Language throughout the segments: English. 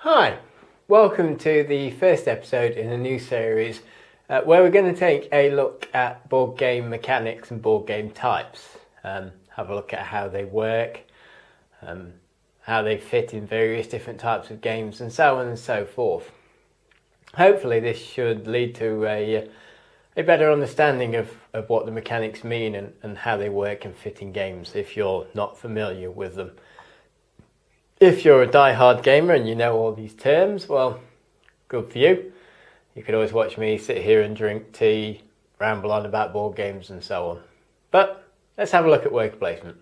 Hi, welcome to the first episode in a new series where we're going to take a look at board game mechanics and board game types. Have a look at how they work, how they fit in various different types of games and so on and so forth. Hopefully this should lead to a better understanding of what the mechanics mean and how they work and fit in games if you're not familiar with them. If you're a die-hard gamer and you know all these terms, well, good for you. You could always watch me sit here and drink tea, ramble on about board games and so on. But let's have a look at worker placement.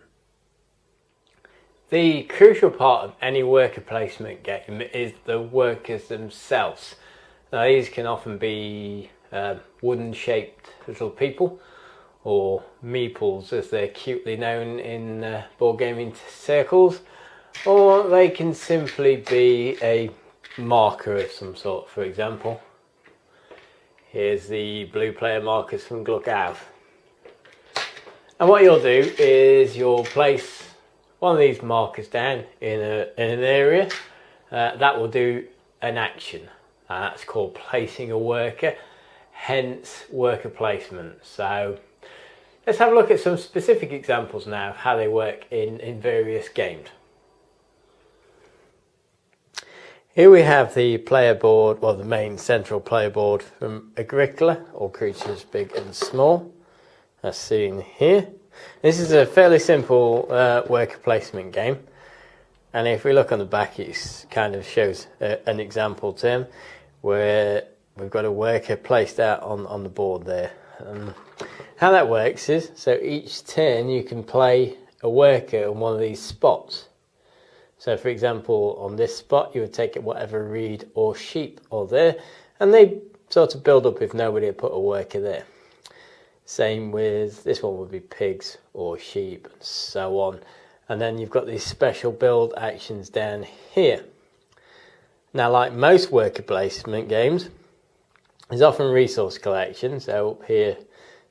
The crucial part of any worker placement game is the workers themselves. Now these can often be wooden-shaped little people, or meeples as they're cutely known in board gaming circles. Or they can simply be a marker of some sort. For example, here's the blue player markers from Gluck-Out. And what you'll do is you'll place one of these markers down in an area. That will do an action. That's called placing a worker, hence worker placement. So let's have a look at some specific examples now of how they work in various games. Here we have the player board, well, the main central player board from Agricola, all creatures big and small, as seen here. This is a fairly simple worker placement game, and if we look on the back, it kind of shows an example term where we've got a worker placed out on the board there. How that works is, so each turn you can play a worker on one of these spots. So for example, on this spot, you would take it whatever reed or sheep are there, and they sort of build up if nobody had put a worker there. Same with this one would be pigs or sheep and so on. And then you've got these special build actions down here. Now, like most worker placement games, there's often resource collection. So up here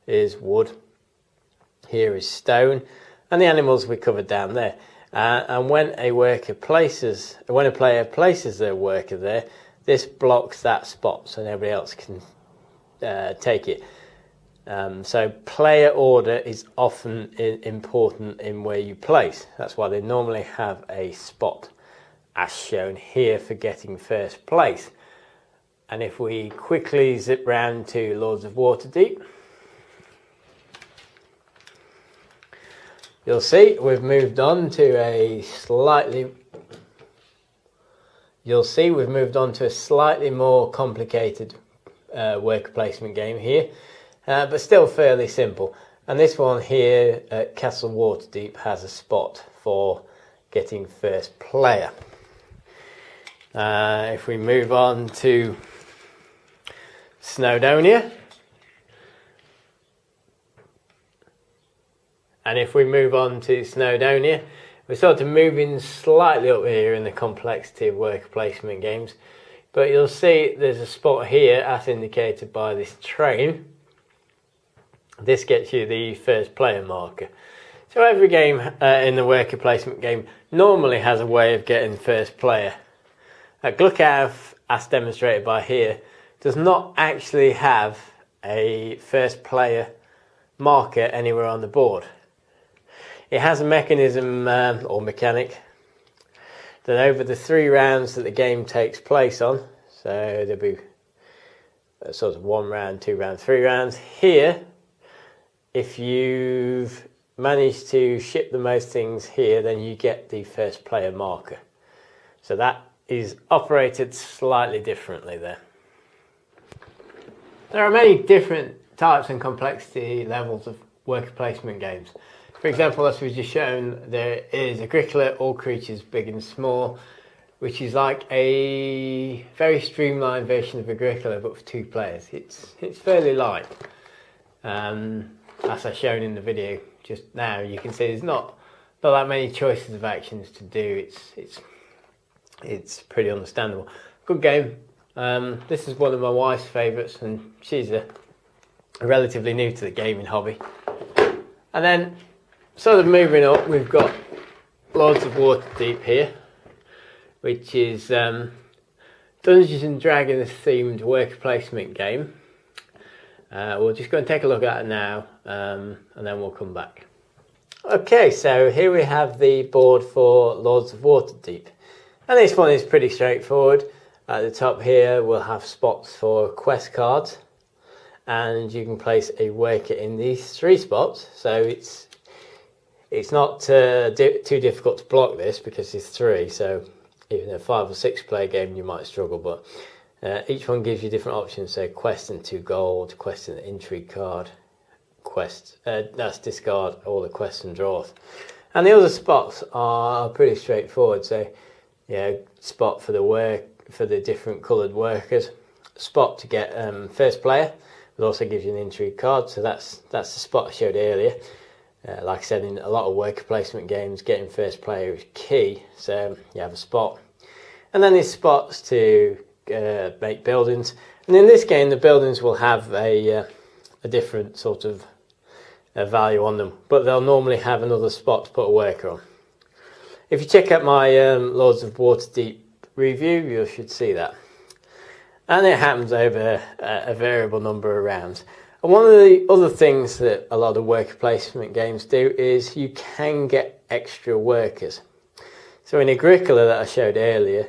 is wood, here is stone, and the animals we covered down there. And when a player places their worker there, this blocks that spot so nobody else can take it. So player order is often important in where you place. That's why they normally have a spot, as shown here, for getting first place. And if we quickly zip round to Lords of Waterdeep, you'll see we've moved on to a slightly more complicated worker placement game here, but still fairly simple. And this one here at Castle Waterdeep has a spot for getting first player. If we move on to Snowdonia, we're sort of moving slightly up here in the complexity of worker placement games. But you'll see there's a spot here as indicated by this train. This gets you the first player marker. So every game in the worker placement game normally has a way of getting first player. Gluck-Out, as demonstrated by here, does not actually have a first player marker anywhere on the board. It has a mechanism or mechanic that over the 3 rounds that the game takes place on, so there'll be sort of 1 round, 2 rounds, 3 rounds. Here, if you've managed to ship the most things here, then you get the first player marker. So that is operated slightly differently there. There are many different types and complexity levels of worker placement games. For example, as we've just shown, there is Agricola, all creatures big and small, which is like a very streamlined version of Agricola, but for 2 players. It's fairly light. As I've shown in the video just now, you can see there's not that many choices of actions to do. It's pretty understandable. Good game. This is one of my wife's favourites, and she's relatively new to the gaming hobby. And then, sort of moving up, we've got Lords of Waterdeep here, which is Dungeons and Dragons themed worker placement game. We'll just go and take a look at it now, and then we'll come back. Okay, so here we have the board for Lords of Waterdeep. And this one is pretty straightforward. At the top here we'll have spots for quest cards, and you can place a worker in these 3 spots. So it's not too difficult to block this because it's 3. So even a 5 or 6 player game you might struggle, but each one gives you different options. So quest and 2 gold, quest and intrigue card, quest that's discard all the quests and draws. And the other spots are pretty straightforward. So yeah, spot for the different coloured workers, spot to get first player. It also gives you an intrigue card, so that's the spot I showed earlier. Like I said, in a lot of worker placement games, getting first player is key. So you have a spot, and then there's spots to make buildings. And in this game, the buildings will have a different sort of value on them, but they'll normally have another spot to put a worker on. If you check out my Lords of Waterdeep review, you should see that. And it happens over a variable number of rounds. And one of the other things that a lot of worker placement games do is you can get extra workers. So in Agricola that I showed earlier,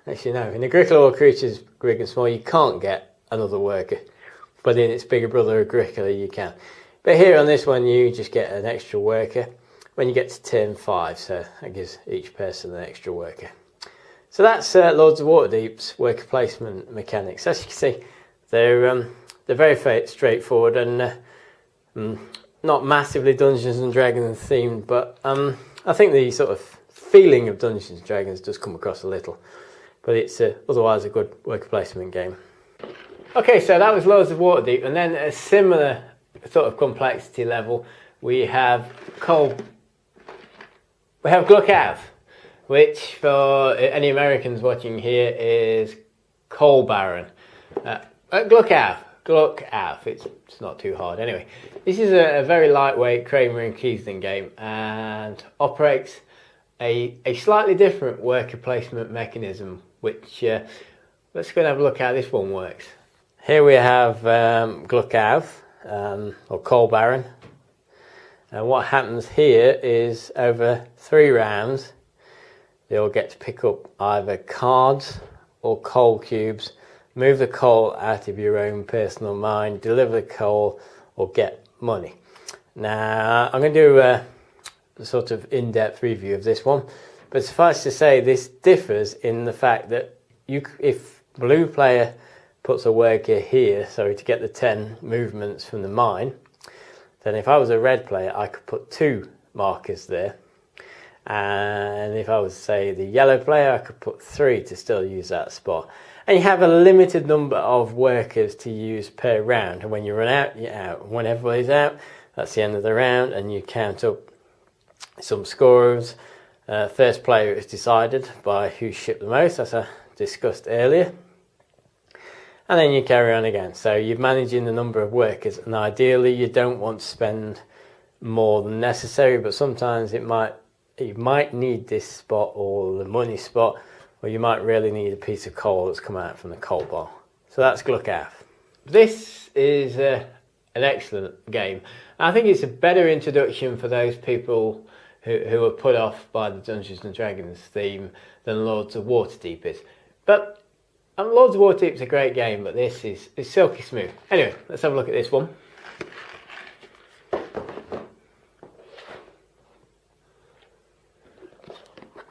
actually no, in Agricola or Creatures Big and Small, you can't get another worker, but in its bigger brother Agricola you can. But here on this one you just get an extra worker when you get to turn 5, so that gives each person an extra worker. So that's Lords of Waterdeep's worker placement mechanics. As you can see, they're very straightforward and not massively Dungeons and Dragons themed, but I think the sort of feeling of Dungeons and Dragons does come across a little. But it's otherwise a good worker placement game. Okay, so that was Lords of Waterdeep, and then at a similar sort of complexity level, we have Gluckav, which for any Americans watching here is Coal Baron. Gluckav, it's not too hard. Anyway, this is a very lightweight Kramer and Keesden game and operates a slightly different worker placement mechanism, which let's go and have a look how this one works. Here we have Gluckav, or Coal Baron. And what happens here is over 3 rounds, you'll get to pick up either cards or coal cubes, move the coal out of your own personal mine, deliver the coal, or get money. Now, I'm going to do a sort of in-depth review of this one, but suffice to say, this differs in the fact that if blue player puts a worker here, so to get the 10 movements from the mine, then if I was a red player, I could put 2 markers there. And if I was, say, the yellow player, I could put 3 to still use that spot. And you have a limited number of workers to use per round. And when you run out, you're out. When everybody's out, that's the end of the round, and you count up some scores. First player is decided by who shipped the most, as I discussed earlier. And then you carry on again. So you're managing the number of workers, and ideally you don't want to spend more than necessary, but sometimes you might need this spot or the money spot, or you might really need a piece of coal that's come out from the coal bar. So that's Gluckav. This is an excellent game. I think it's a better introduction for those people who are put off by the Dungeons and Dragons theme than Lords of Waterdeep is. But Lords of Waterdeep's a great game, but this is silky smooth. Anyway, let's have a look at this one.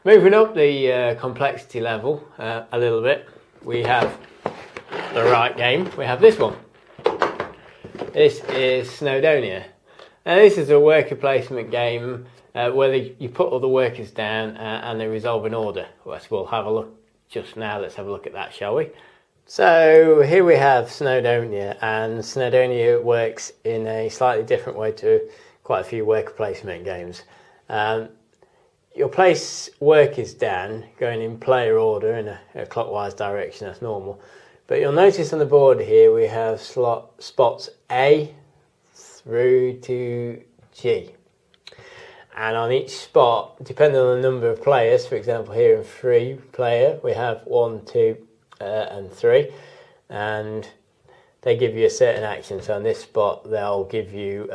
Moving up the complexity level a little bit, we have the right game. We have this one. This is Snowdonia. Now this is a worker placement game where you put all the workers down and they resolve in order. We'll have a look just now. Let's have a look at that, shall we? So here we have Snowdonia, and Snowdonia works in a slightly different way to quite a few worker placement games. You'll place workers down going in player order in a clockwise direction, that's normal. But you'll notice on the board here we have spots A through to G. And on each spot, depending on the number of players, for example here in 3 player, we have 1, 2 and 3, and they give you a certain action. So on this spot they'll give you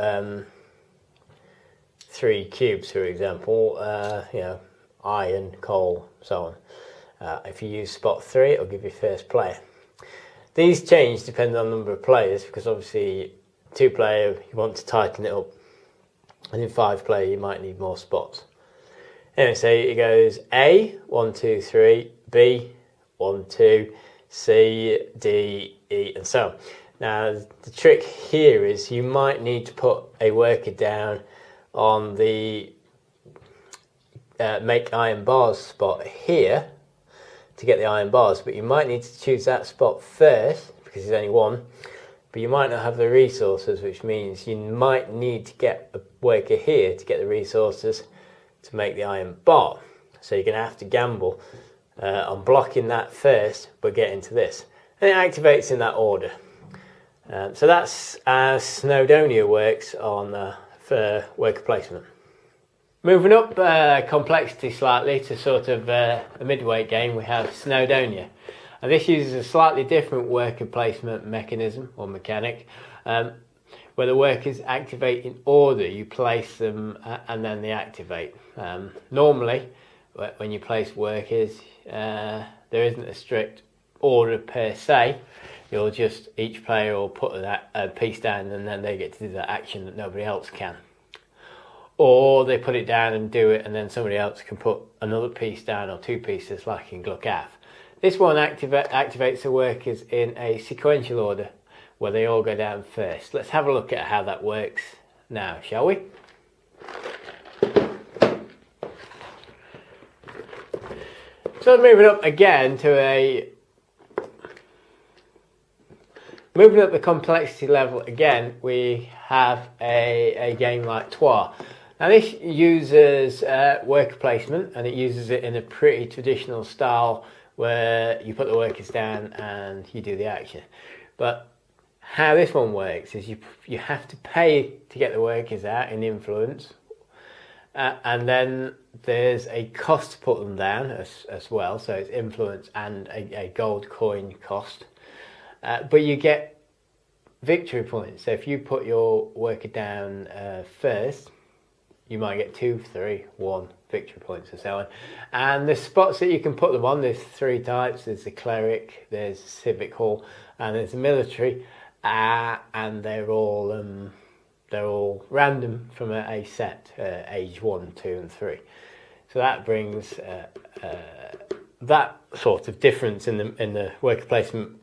3 cubes, for example, you know, iron, coal, so on. If you use spot 3, it'll give you first player. These change depending on the number of players, because obviously 2 player you want to tighten it up, and in 5 player you might need more spots. Anyway, so it goes A, 1, 2, 3, B, 1, 2, C, D, E, and so on. Now the trick here is you might need to put a worker down on the make iron bars spot here to get the iron bars, but you might need to choose that spot first because there's only 1, but you might not have the resources, which means you might need to get a worker here to get the resources to make the iron bar. So you're going to have to gamble on blocking that first, but get into this, and it activates in that order. So that's how Snowdonia works on for worker placement. Moving up complexity slightly to sort of a midweight game, we have Snowdonia. And this uses a slightly different worker placement mechanism or mechanic, where the workers activate in order. You place them and then they activate. Normally, when you place workers, there isn't a strict order per se. You'll just, each player will put a piece down and then they get to do that action that nobody else can. Or they put it down and do it, and then somebody else can put another piece down or 2 pieces like in Gluckaf. This one activates the workers in a sequential order where they all go down first. Let's have a look at how that works now, shall we? So moving up again to moving up the complexity level again, we have a game like Trois. Now this uses worker placement, and it uses it in a pretty traditional style where you put the workers down and you do the action. But how this one works is you have to pay to get the workers out in influence, and then there's a cost to put them down as well, so it's influence and a gold coin cost. But you get victory points. So if you put your worker down first, you might get 2, 3, 1 victory points and so on. And the spots that you can put them on, there's 3 types. There's the cleric, there's the civic hall, and there's the military. And they're all random from a set, age 1, 2, and 3. So that brings that sort of difference in the worker placement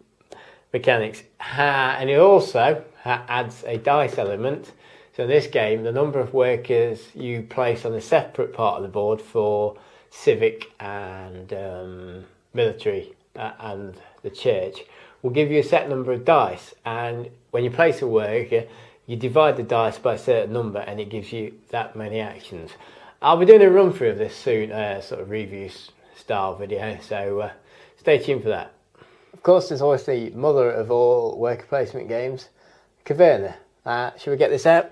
mechanics, and it also adds a dice element. So in this game, the number of workers you place on a separate part of the board for civic and military and the church will give you a set number of dice, and when you place a worker, you divide the dice by a certain number and it gives you that many actions. I'll be doing a run through of this soon, sort of review style video, so stay tuned for that. Of course, there's always the mother of all worker placement games, Caverna. Should we get this out?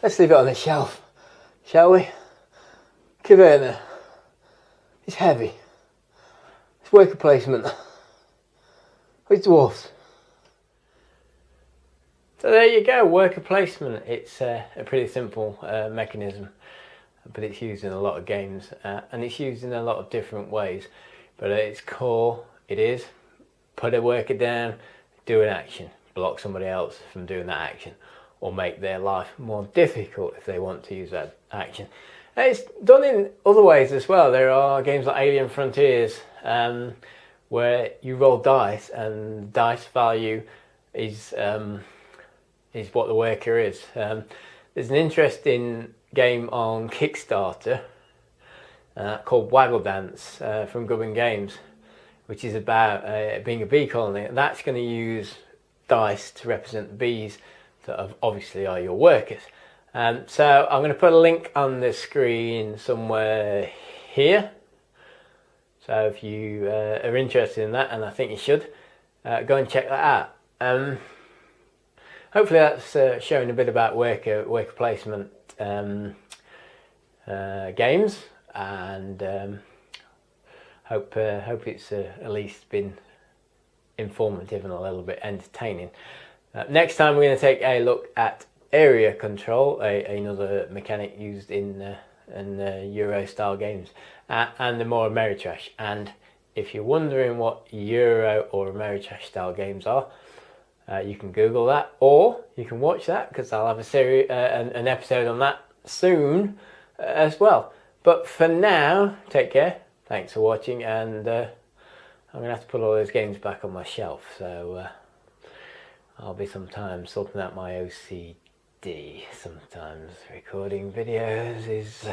Let's leave it on the shelf, shall we? Caverna. It's heavy. It's worker placement. It's dwarfs. So there you go, worker placement. It's a pretty simple mechanism, but it's used in a lot of games, and it's used in a lot of different ways. But at its core, it is put a worker down, do an action, block somebody else from doing that action, or make their life more difficult if they want to use that action. And it's done in other ways as well. There are games like Alien Frontiers where you roll dice, and dice value is what the worker is. There's an interesting game on Kickstarter called Waggle Dance from Gubbin Games, which is about being a bee colony. And that's going to use dice to represent the bees that obviously are your workers. So I'm going to put a link on the screen somewhere here. So if you are interested in that, and I think you should, go and check that out. Hopefully that's showing a bit about worker placement games, and hope it's at least been informative and a little bit entertaining. Next time we're going to take a look at area control, another mechanic used in Euro style games, and the more Ameritrash. And if you're wondering what Euro or Ameritrash style games are, you can Google that, or you can watch that, because I'll have a series, an episode on that soon as well. But for now, take care. Thanks for watching, and I'm going to have to put all those games back on my shelf, so I'll be sometimes sorting out my OCD. Sometimes recording videos is